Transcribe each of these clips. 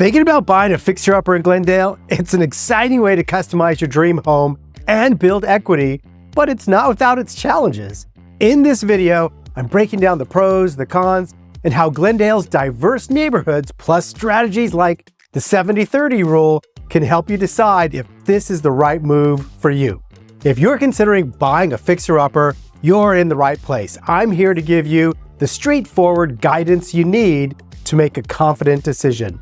Thinking about buying a fixer-upper in Glendale? It's an exciting way to customize your dream home and build equity, but it's not without its challenges. In this video, I'm breaking down the pros, the cons, and how Glendale's diverse neighborhoods plus strategies like the 70-30 rule can help you decide if this is the right move for you. If you're considering buying a fixer-upper, you're in the right place. I'm here to give you the straightforward guidance you need to make a confident decision.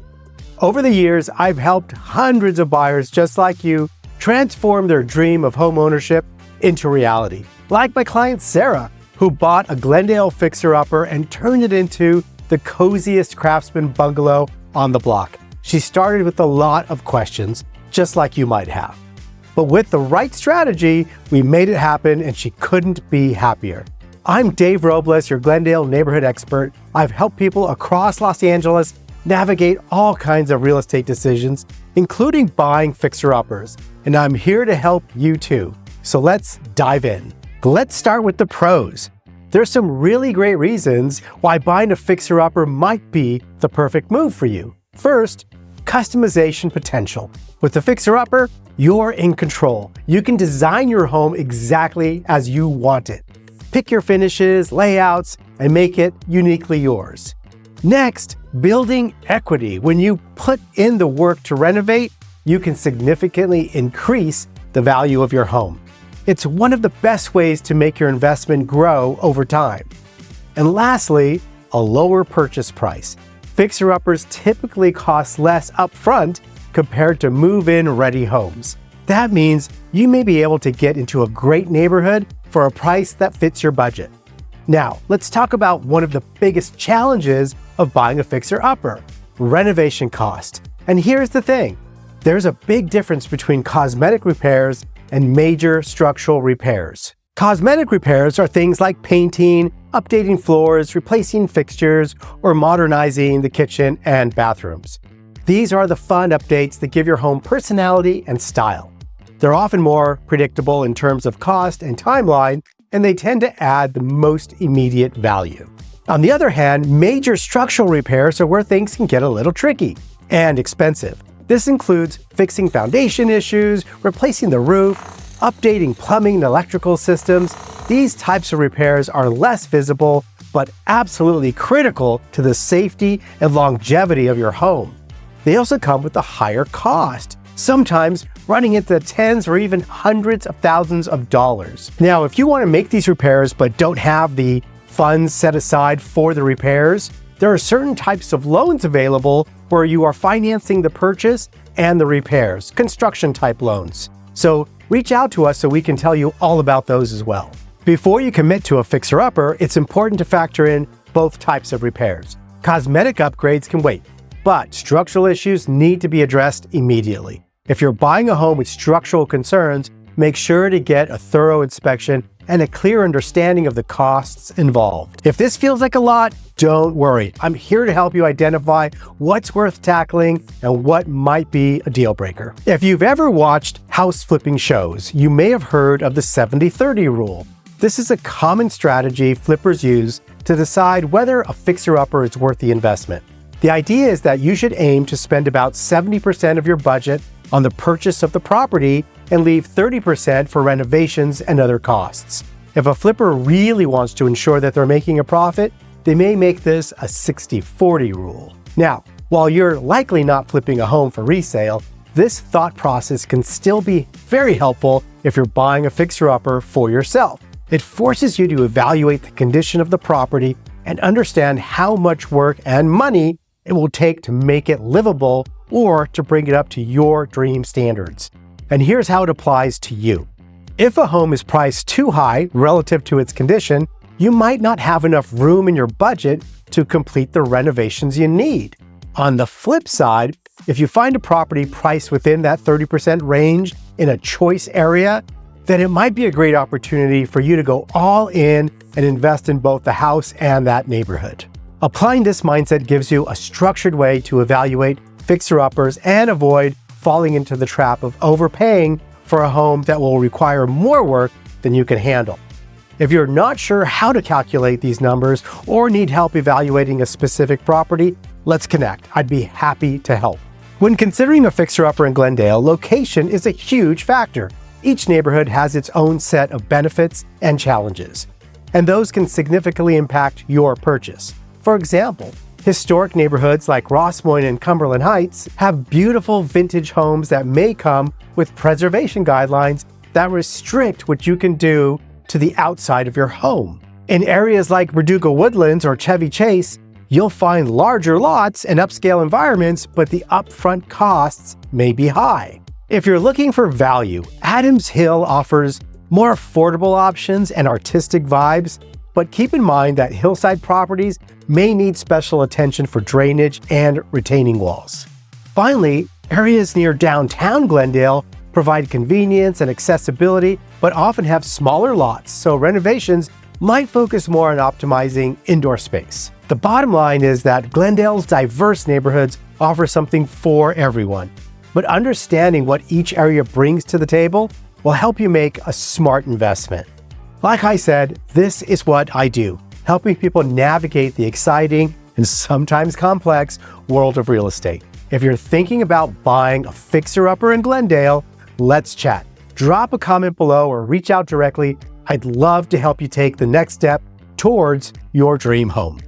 Over the years, I've helped hundreds of buyers just like you transform their dream of home ownership into reality. Like my client Sarah, who bought a Glendale fixer-upper and turned it into the coziest craftsman bungalow on the block. She started with a lot of questions, just like you might have. But with the right strategy, we made it happen and she couldn't be happier. I'm Dave Robles, your Glendale neighborhood expert. I've helped people across Los Angeles navigate all kinds of real estate decisions, including buying fixer-uppers, and I'm here to help you too. So let's dive in. Let's start with the pros. There's some really great reasons why buying a fixer-upper might be the perfect move for you. First, customization potential. With the fixer-upper, you're in control. You can design your home exactly as you want it. Pick your finishes, layouts, and make it uniquely yours. Next, building equity. When you put in the work to renovate, you can significantly increase the value of your home. It's one of the best ways to make your investment grow over time. And lastly, a lower purchase price. Fixer-uppers typically cost less upfront compared to move-in ready homes. That means you may be able to get into a great neighborhood for a price that fits your budget. Now, let's talk about one of the biggest challenges of buying a fixer-upper: renovation cost. And here's the thing. There's a big difference between cosmetic repairs and major structural repairs. Cosmetic repairs are things like painting, updating floors, replacing fixtures, or modernizing the kitchen and bathrooms. These are the fun updates that give your home personality and style. They're often more predictable in terms of cost and timeline, and they tend to add the most immediate value. On the other hand, major structural repairs are where things can get a little tricky and expensive. This includes fixing foundation issues, replacing the roof, updating plumbing and electrical systems. These types of repairs are less visible, but absolutely critical to the safety and longevity of your home. They also come with a higher cost, sometimes running into the tens or even hundreds of thousands of dollars. Now, if you want to make these repairs but don't have the funds set aside for the repairs, there are certain types of loans available where you are financing the purchase and the repairs, construction type loans. So reach out to us so we can tell you all about those as well. Before you commit to a fixer-upper, it's important to factor in both types of repairs. Cosmetic upgrades can wait, but structural issues need to be addressed immediately. If you're buying a home with structural concerns, make sure to get a thorough inspection and a clear understanding of the costs involved. If this feels like a lot, don't worry. I'm here to help you identify what's worth tackling and what might be a deal breaker. If you've ever watched house flipping shows, you may have heard of the 70-30 rule. This is a common strategy flippers use to decide whether a fixer-upper is worth the investment. The idea is that you should aim to spend about 70% of your budget on the purchase of the property and leave 30% for renovations and other costs. If a flipper really wants to ensure that they're making a profit, they may make this a 60-40 rule. Now, while you're likely not flipping a home for resale, this thought process can still be very helpful if you're buying a fixer-upper for yourself. It forces you to evaluate the condition of the property and understand how much work and money it will take to make it livable or to bring it up to your dream standards. And here's how it applies to you. If a home is priced too high relative to its condition, you might not have enough room in your budget to complete the renovations you need. On the flip side, if you find a property priced within that 30% range in a choice area, then it might be a great opportunity for you to go all in and invest in both the house and that neighborhood. Applying this mindset gives you a structured way to evaluate fixer-uppers and avoid falling into the trap of overpaying for a home that will require more work than you can handle. If you're not sure how to calculate these numbers or need help evaluating a specific property, let's connect. I'd be happy to help. When considering a fixer-upper in Glendale, location is a huge factor. Each neighborhood has its own set of benefits and challenges, and those can significantly impact your purchase. For example, historic neighborhoods like Ross Moines and Cumberland Heights have beautiful vintage homes that may come with preservation guidelines that restrict what you can do to the outside of your home. In areas like Verdugo Woodlands or Chevy Chase, you'll find larger lots and upscale environments, but the upfront costs may be high. If you're looking for value, Adams Hill offers more affordable options and artistic vibes, but keep in mind that hillside properties may need special attention for drainage and retaining walls. Finally, areas near downtown Glendale provide convenience and accessibility, but often have smaller lots, so renovations might focus more on optimizing indoor space. The bottom line is that Glendale's diverse neighborhoods offer something for everyone, but understanding what each area brings to the table will help you make a smart investment. Like I said, this is what I do, helping people navigate the exciting and sometimes complex world of real estate. If you're thinking about buying a fixer-upper in Glendale, let's chat. Drop a comment below or reach out directly. I'd love to help you take the next step towards your dream home.